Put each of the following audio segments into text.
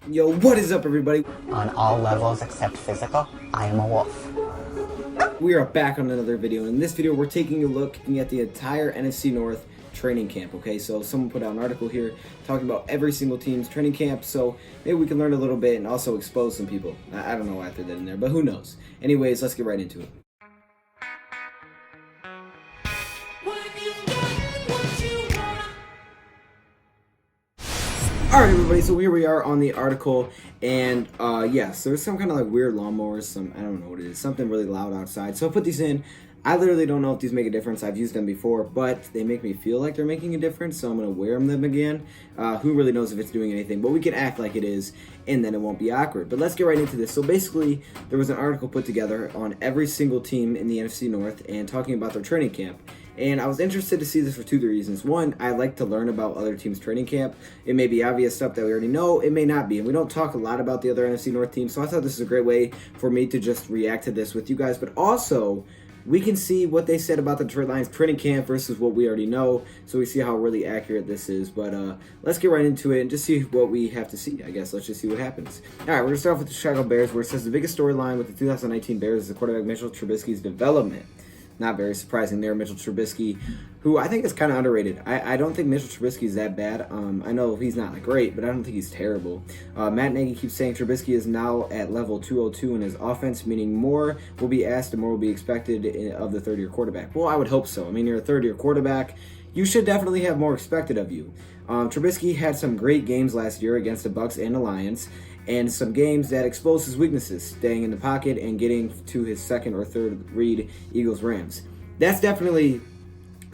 Yo, what is up, everybody? On all levels except physical, I am a wolf. We are back on another video. In this video, we're taking a look at the entire NFC North training camp. Okay, so someone put out an article here talking about every single team's training camp, so maybe we can learn a little bit and also expose some people. I don't know why I threw that in there, but who knows? Anyways, let's get right into it. Alright, everybody, so here we are on the article, and yes, there's some kind of like weird lawnmowers, I don't know what it is, something really loud outside. So I put these in. I literally don't know if these make a difference. I've used them before, but they make me feel like they're making a difference, so I'm going to wear them again. Who really knows if it's doing anything, but we can act like it is, and then it won't be awkward. But let's get right into this. So basically, there was an article put together on every single team in the NFC North and talking about their training camp. And I was interested to see this for two reasons. One, I like to learn about other teams' training camp. It may be obvious stuff that we already know. It may not be. And we don't talk a lot about the other NFC North teams. So I thought this is a great way for me to just react to this with you guys. But also, we can see what they said about the Detroit Lions training camp versus what we already know. So we see how really accurate this is. But let's get right into it and just see what we have to see, I guess. Let's just see what happens. All right, we're going to start off with the Chicago Bears, where it says the biggest storyline with the 2019 Bears is the quarterback Mitchell Trubisky's development. Not very surprising there, Mitchell Trubisky, who I think is kind of underrated. I don't think Mitchell Trubisky is that bad. I know he's not like great, but I don't think he's terrible. Matt Nagy keeps saying Trubisky is now at level 202 in his offense, meaning more will be asked and more will be expected of the third-year quarterback. Well, I would hope so. I mean, you're a third-year quarterback. You should definitely have more expected of you. Trubisky had some great games last year against the Bucs and the Lions, and some games that exposed his weaknesses, staying in the pocket and getting to his second or third read, Eagles-Rams. That's definitely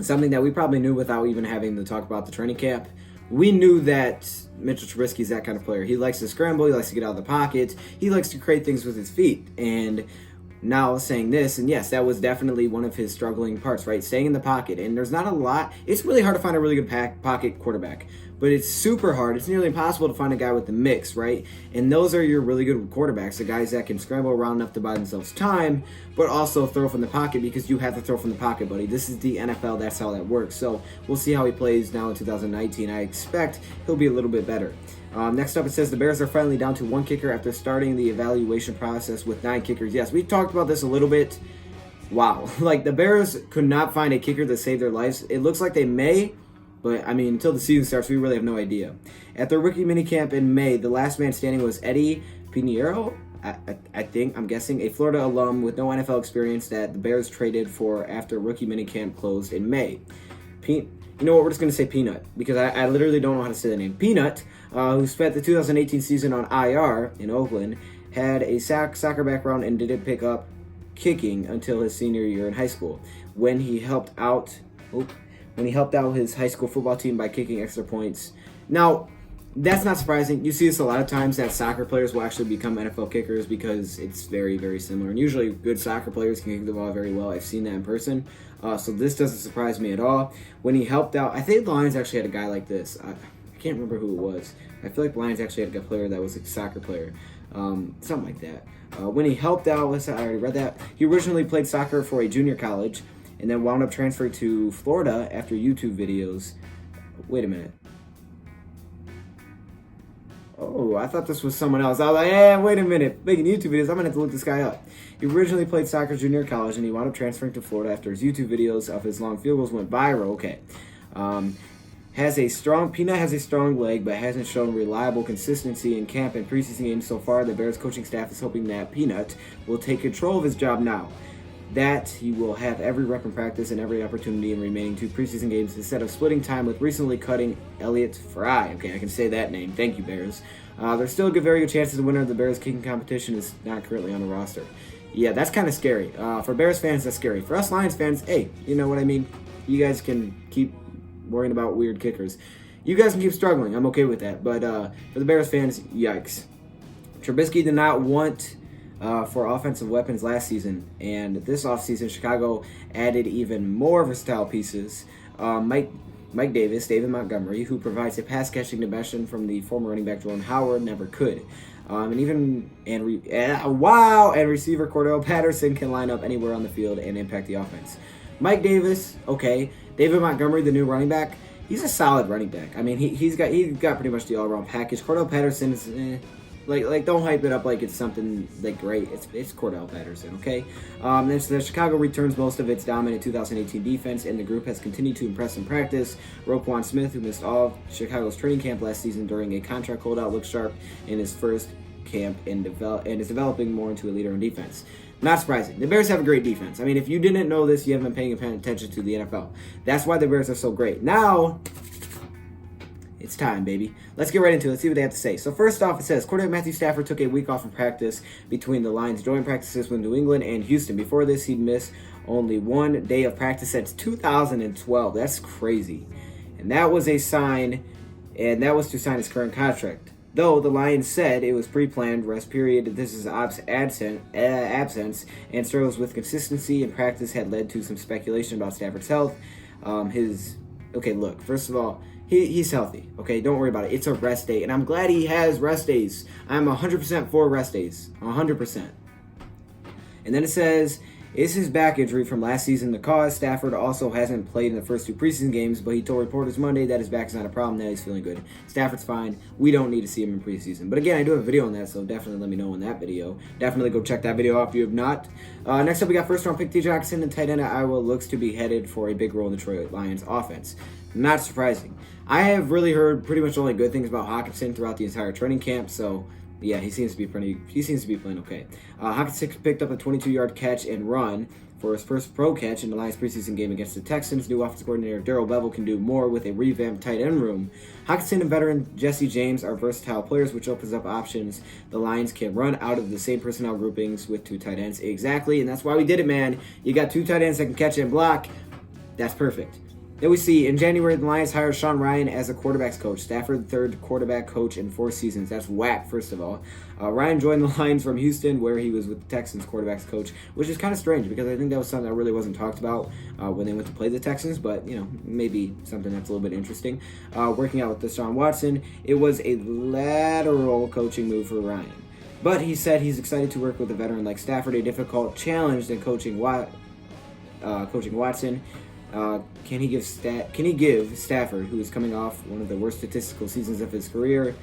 something that we probably knew without even having to talk about the training camp. We knew that Mitchell Trubisky is that kind of player. He likes to scramble, he likes to get out of the pocket, he likes to create things with his feet. And now saying this, and yes, that was definitely one of his struggling parts, right? Staying in the pocket. And there's not a lot. It's really hard to find a really good pocket quarterback. But it's super hard. It's nearly impossible to find a guy with the mix, right? And those are your really good quarterbacks, the guys that can scramble around enough to buy themselves time, but also throw from the pocket because you have to throw from the pocket, buddy. This is the NFL. That's how that works. So we'll see how he plays now in 2019. I expect he'll be a little bit better. Next up, it says the Bears are finally down to one kicker after starting the evaluation process with 9 kickers. Yes, we talked about this a little bit. Wow. Like, the Bears could not find a kicker to save their lives. It looks like they may, but, I mean, until the season starts, we really have no idea. At their rookie minicamp in May, the last man standing was Eddie Pinheiro, I'm guessing, a Florida alum with no NFL experience that the Bears traded for after rookie minicamp closed in May. You know what, we're just going to say Peanut, because I literally don't know how to say the name. Peanut, who spent the 2018 season on IR in Oakland, had a soccer background and didn't pick up kicking until his senior year in high school, when he helped out his high school football team by kicking extra points. Now, that's not surprising. You see this a lot of times, that soccer players will actually become NFL kickers because it's very, very similar. And usually good soccer players can kick the ball very well. I've seen that in person. So this doesn't surprise me at all. When he helped out, I think the Lions actually had a guy like this. I can't remember who it was. I feel like the Lions actually had a player that was a soccer player. Something like that. When he helped out, I already read that. He originally played soccer for a junior college and then wound up transferring to Florida after YouTube videos. Wait a minute. Oh, I thought this was someone else. I was like, hey, wait a minute. Making YouTube videos, I'm going to have to look this guy up. He originally played soccer junior college, and he wound up transferring to Florida after his YouTube videos of his long field goals went viral. Okay. Peanut has a strong leg, but hasn't shown reliable consistency in camp and preseason games so far. The Bears coaching staff is hoping that Peanut will take control of his job now, that he will have every rep in practice and every opportunity in remaining 2 preseason games instead of splitting time with recently cutting Elliott Fry. Okay, I can say that name. Thank you, Bears. There's still a very good chance that the winner of the Bears kicking competition is not currently on the roster. Yeah, that's kind of scary. For Bears fans, that's scary. For us Lions fans, hey, you know what I mean? You guys can keep worrying about weird kickers. You guys can keep struggling. I'm okay with that. But for the Bears fans, yikes. Trubisky did not want for offensive weapons last season, and this offseason, Chicago added even more versatile pieces. Mike Davis, David Montgomery, who provides a pass-catching dimension from the former running back Jordan Howard, never could. And receiver Cordell Patterson can line up anywhere on the field and impact the offense. Mike Davis, okay. David Montgomery, the new running back, he's a solid running back. I mean, he's got pretty much the all-around package. Cordell Patterson is Like don't hype it up like it's something like great. It's Cordell Patterson, okay? The Chicago returns most of its dominant 2018 defense, and the group has continued to impress in practice. Roquan Smith, who missed all of Chicago's training camp last season during a contract holdout, looks sharp in his first camp and is developing more into a leader on defense. Not surprising. The Bears have a great defense. I mean, if you didn't know this, you haven't been paying attention to the NFL. That's why the Bears are so great. Now, it's time, baby. Let's get right into it. Let's see what they have to say. So first off, it says, quarterback Matthew Stafford took a week off from practice between the Lions' joint practices with New England and Houston. Before this, he'd missed only 1 day of practice since 2012. That's crazy. And that was to sign his current contract. Though the Lions said it was pre-planned rest period, this is absence, and struggles with consistency in practice had led to some speculation about Stafford's health. Look, first of all, he's healthy. Okay, don't worry about it. It's a rest day, and I'm glad he has rest days. I'm 100% for rest days, 100%. And then it says, is his back injury from last season the cause? Stafford also hasn't played in the first 2 preseason games, but he told reporters Monday that his back is not a problem, that he's feeling good. Stafford's fine. We don't need to see him in preseason. But again, I do have a video on that, so definitely let me know in that video. Definitely go check that video out if you have not. Next up, we got first-round pick T. Jackson, and tight end at Iowa looks to be headed for a big role in the Detroit Lions offense. Not surprising. I have really heard pretty much only good things about Hockenson throughout the entire training camp, so yeah, he seems to be playing okay. Hockenson picked up a 22-yard catch and run for his first pro catch in the Lions preseason game against the Texans. New offensive coordinator Darrell Bevell can do more with a revamped tight end room. Hockenson and veteran Jesse James are versatile players, which opens up options the Lions can run out of the same personnel groupings with 2 tight ends. Exactly, and that's why we did it, man. You got 2 tight ends that can catch and block. That's perfect. Then we see, in January, the Lions hired Sean Ryan as a quarterback's coach. Stafford, third quarterback coach in 4 seasons. That's whack, first of all. Ryan joined the Lions from Houston, where he was with the Texans quarterback's coach, which is kind of strange because I think that was something that really wasn't talked about when they went to play the Texans, but, maybe something that's a little bit interesting. Working out with Deshaun Watson, it was a lateral coaching move for Ryan. But he said he's excited to work with a veteran like Stafford, a difficult challenge than coaching Watson. Can he give Stafford, who is coming off one of the worst statistical seasons of his career,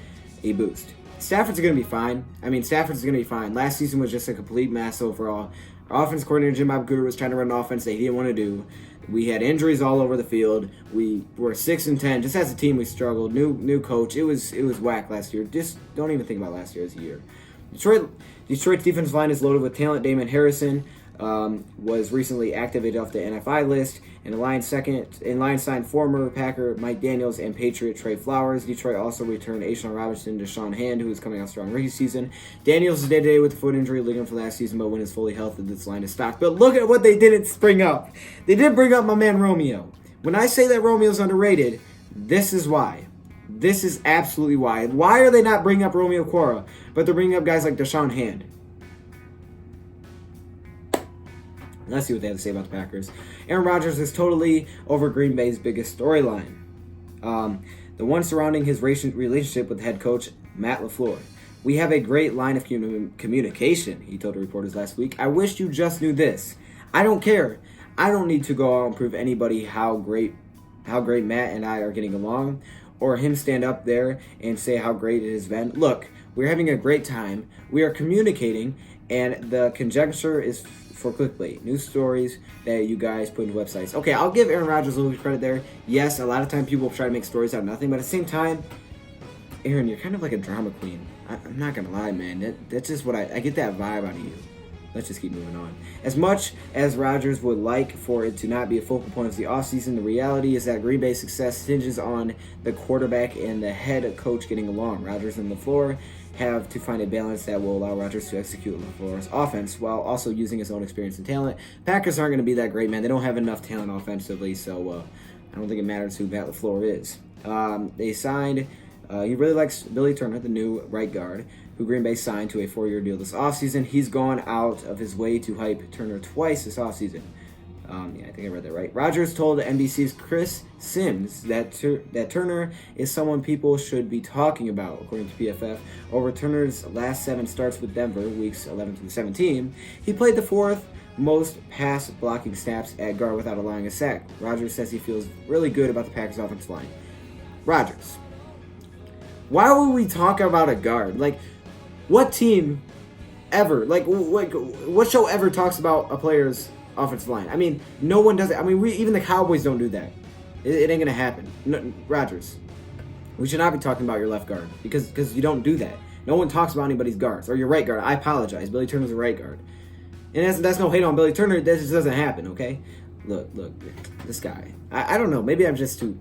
a boost? Stafford's going to be fine. Stafford's going to be fine. Last season was just a complete mess overall. Our offense coordinator, Jim Bob Cooter, was trying to run an offense that he didn't want to do. We had injuries all over the field. We were 6-10. Just as a team, we struggled. New coach. It was whack last year. Just don't even think about last year as a year. Detroit's defensive line is loaded with talent. Damon Harrison was recently activated off the NFI list, and the Lions signed former Packer Mike Daniels and Patriot Trey Flowers. Detroit also returned Ashawn Robinson to Sean Hand, who is coming off strong rookie season. Daniels is day-to-day with a foot injury ligament from last season, but when he's fully healthy, this line is stocked. But look at what they didn't bring up. They did bring up my man Romeo. When I say that Romeo's underrated, this is why. This is absolutely why. Why are they not bringing up Romeo Quora, but they're bringing up guys like Deshaun Hand? Let's see what they have to say about the Packers. Aaron Rodgers is totally over Green Bay's biggest storyline. The one surrounding his relationship with head coach Matt LaFleur. We have a great line of communication, he told the reporters last week. I wish you just knew this. I don't care. I don't need to go out and prove anybody how great Matt and I are getting along, or him stand up there and say how great it has been. Look, we're having a great time. We are communicating, and the conjecture is for clickbait, news stories that you guys put into websites. Okay, I'll give Aaron Rodgers a little bit of credit there. Yes, a lot of time people try to make stories out of nothing, but at the same time, Aaron, you're kind of like a drama queen. I'm not gonna lie, man. That's just what I get that vibe out of you. Let's just keep moving on. As much as Rodgers would like for it to not be a focal point of the offseason, the reality is that Green Bay's success hinges on the quarterback and the head coach getting along. Rodgers and LaFleur have to find a balance that will allow Rodgers to execute LaFleur's offense while also using his own experience and talent. Packers aren't going to be that great, man. They don't have enough talent offensively, so I don't think it matters who Matt LaFleur is. They signed, he really likes Billy Turner, the new right guard, who Green Bay signed to a 4-year deal this offseason. He's gone out of his way to hype Turner twice this offseason. Yeah, I think I read that right. Rodgers told NBC's Chris Sims that Turner is someone people should be talking about, according to PFF. Over Turner's last 7 starts with Denver, weeks 11 through 17, he played the 4th most pass blocking snaps at guard without allowing a sack. Rodgers says he feels really good about the Packers' offensive line. Rodgers, why would we talk about a guard? Like, What team ever, like what show ever talks about a player's offensive line? I mean, no one does it. I mean, even the Cowboys don't do that. It ain't gonna happen. No, Rodgers, we should not be talking about your left guard because you don't do that. No one talks about anybody's guards or your right guard. I apologize. Billy Turner's the right guard, and that's no hate on Billy Turner. That just doesn't happen. Okay, look, this guy. I don't know. Maybe I'm just too.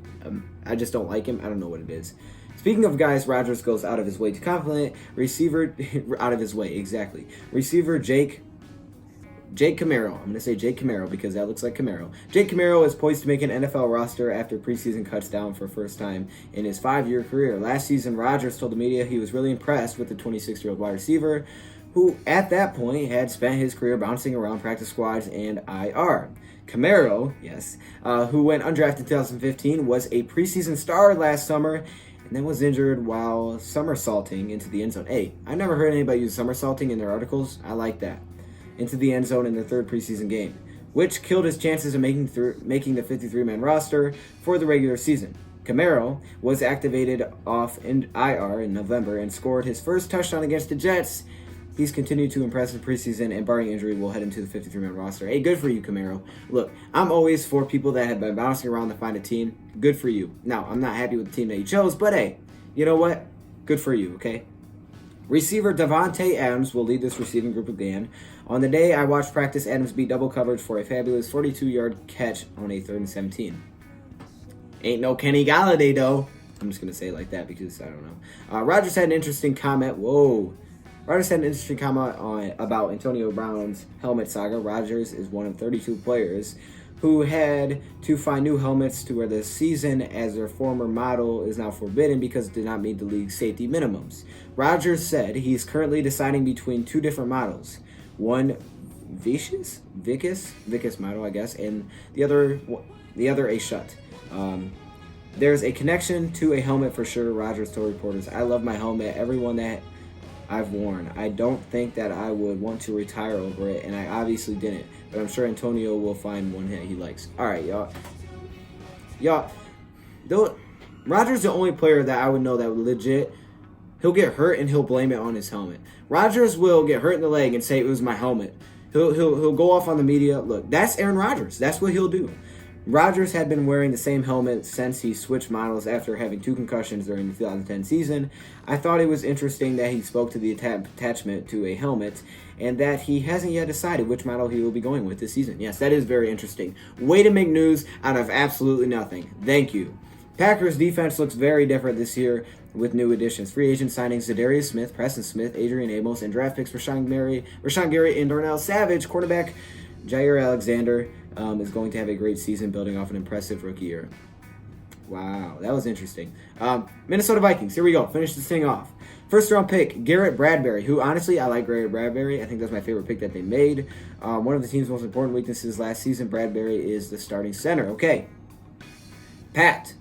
I just don't like him. I don't know what it is. Speaking of guys, Rodgers goes out of his way to compliment receiver. Out of his way, exactly. Receiver Jake Camaro. I'm going to say Jake Camaro because that looks like Camaro. Jake Camaro is poised to make an NFL roster after preseason cuts down for first time in his 5-year career. Last season, Rodgers told the media he was really impressed with the 26-year-old wide receiver, who at that point had spent his career bouncing around practice squads and IR. Camaro, yes, who went undrafted in 2015, was a preseason star last summer and then was injured while somersaulting into the end zone. Hey, I never heard anybody use somersaulting in their articles. I like that. Into the end zone in their third preseason game, which killed his chances of making the 53-man roster for the regular season. Camaro was activated off in IR in November and scored his first touchdown against the Jets. He's continued to impress in preseason and, barring injury, will head into the 53-man roster. Hey, good for you, Camaro. Look, I'm always for people that have been bouncing around to find a team. Good for you. Now, I'm not happy with the team that you chose, but hey, you know what? Good for you, okay? Receiver Davante Adams will lead this receiving group again. On the day I watched practice, Adams beat double coverage for a fabulous 42-yard catch on a 3rd and 17. Ain't no Kenny Galladay, though. I'm just going to say it like that because I don't know. Rodgers had an interesting comment. Rodgers had an interesting comment about Antonio Brown's helmet saga. Rodgers is one of 32 players who had to find new helmets to wear this season, as their former model is now forbidden because it did not meet the league's safety minimums. Rodgers said he's currently deciding between 2 different models. One Vicus model, I guess, and the other a Shut. There's a connection to a helmet for sure, Rodgers told reporters. I love my helmet, everyone that I've worn. I don't think that I would want to retire over it, and I obviously didn't, but I'm sure Antonio will find one that he likes. All right, y'all. Rodgers the only player that I would know that would legit, he'll get hurt and he'll blame it on his helmet. Rodgers will get hurt in the leg and say it was my helmet. He'll go off on the media. Look, that's Aaron Rodgers. That's what he'll do. Rodgers had been wearing the same helmet since he switched models after having 2 concussions during the 2010 season. I thought it was interesting that he spoke to the attachment to a helmet and that he hasn't yet decided which model he will be going with this season. Yes, that is very interesting. Way to make news out of absolutely nothing. Thank you. Packers defense looks very different this year with new additions. Free agent signings Zadarius Smith, Preston Smith, Adrian Amos, and draft picks Rashawn Gary, and Darnell Savage. Quarterback Jair Alexander is going to have a great season, building off an impressive rookie year. Wow, that was interesting. Minnesota Vikings, here we go. Finish this thing off. First round pick, Garrett Bradbury, who honestly, I like Garrett Bradbury. I think that's my favorite pick that they made. One of the team's most important weaknesses last season, Bradbury is the starting center. Okay. Pat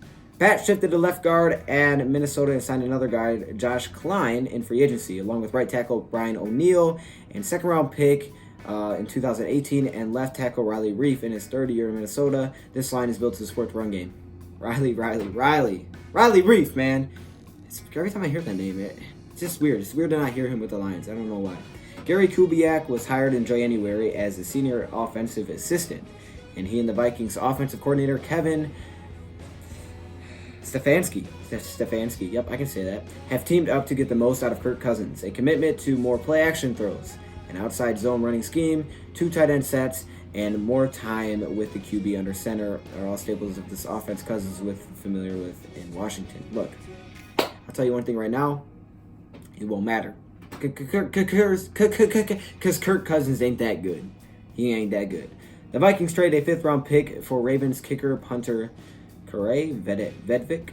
shifted to left guard, and Minnesota and signed another guard, Josh Klein, in free agency, along with right tackle Brian O'Neill, and second round pick in 2018, and left tackle Riley Reif in his 3rd year in Minnesota. This line is built to support the run game. Riley Reif, man. Every time I hear that name, it's just weird. It's weird to not hear him with the Lions. I don't know why. Gary Kubiak was hired in January as a senior offensive assistant, and he and the Vikings offensive coordinator Kevin Stefanski, yep, I can say that, have teamed up to get the most out of Kirk Cousins. A commitment to more play-action throws, an outside zone running scheme, 2 tight end sets, and more time with the QB under center are all staples of this offense Cousins was familiar with in Washington. Look, I'll tell you one thing right now, it won't matter. Because Kirk Cousins ain't that good. He ain't that good. The Vikings trade a 5th-round pick for Ravens kicker punter Kure Vedvik.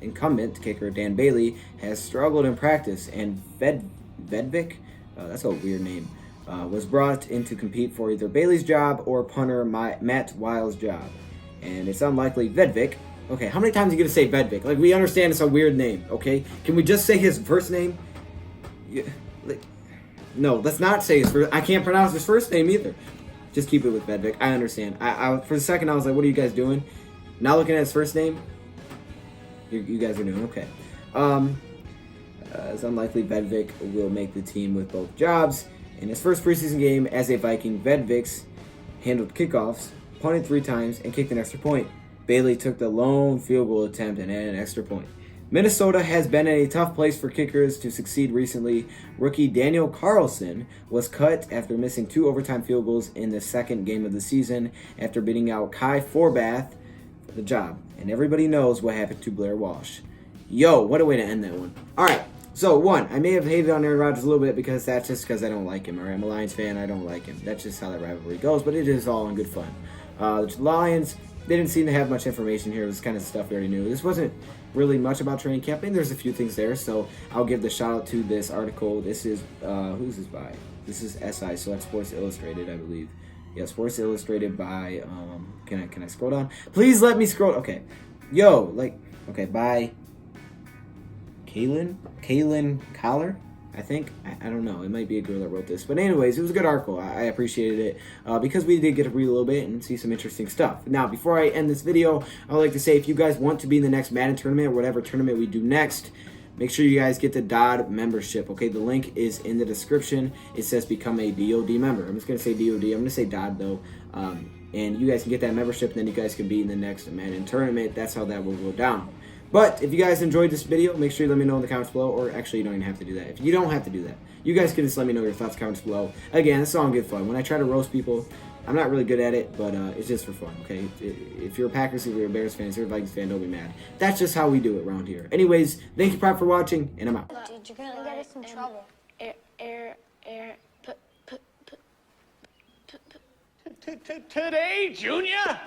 Incumbent kicker Dan Bailey has struggled in practice, and Vedvik, that's a weird name, was brought in to compete for either Bailey's job or punter Matt Wiles' job. And it's unlikely Vedvik. Okay, how many times are you going to say Vedvik? Like, we understand it's a weird name, okay? Can we just say his first name? Yeah, no, let's not say his first. I can't pronounce his first name either. Just keep it with Vedvik. I understand. I for a second, I was like, what are you guys doing? Now looking at his first name, you guys are doing okay. It's unlikely Vedvik will make the team with both jobs. In his first preseason game as a Viking, Vedvik handled kickoffs, punted 3 times, and kicked an extra point. Bailey took the lone field goal attempt and added an extra point. Minnesota has been in a tough place for kickers to succeed recently. Rookie Daniel Carlson was cut after missing 2 overtime field goals in the second game of the season after beating out Kai Forbath for the job. And everybody knows what happened to Blair Walsh. Yo, what a way to end that one. All right, so one, I may have hated on Aaron Rodgers a little bit because that's just because I don't like him. All right, I'm a Lions fan, I don't like him. That's just how that rivalry goes, but it is all in good fun. The Lions, they didn't seem to have much information here. It was kind of stuff we already knew. This wasn't really much about training camp, and there's a few things there, so I'll give the shout out to this article. This is, who's this by? This is SI, so that's Sports Illustrated, I believe. Yeah, Sports Illustrated by, can I scroll down? Please let me scroll. Okay. Yo, okay, by Kaylin Collar, I think. I don't know. It might be a girl that wrote this. But anyways, it was a good article. I appreciated it because we did get to read a little bit and see some interesting stuff. Now, before I end this video, I would like to say if you guys want to be in the next Madden tournament or whatever tournament we do next, make sure you guys get the DOD membership. Okay, the link is in the description. It says become a DOD member. I'm just going to say DOD. I'm going to say DOD though. And you guys can get that membership, and then you guys can be in the next Madden tournament. That's how that will go down. But if you guys enjoyed this video, make sure you let me know in the comments below, or actually you don't even have to do that. If you don't have to do that, you guys can just let me know your thoughts in the comments below. Again, it's all in good fun. When I try to roast people, I'm not really good at it, but it's just for fun, okay? If you're a Packers, if you're a Bears fan, if you're a Vikings fan, don't be mad. That's just how we do it around here. Anyways, thank you, Prop, for watching, and I'm out. Dude, you're gonna get us in trouble. Today, Junior?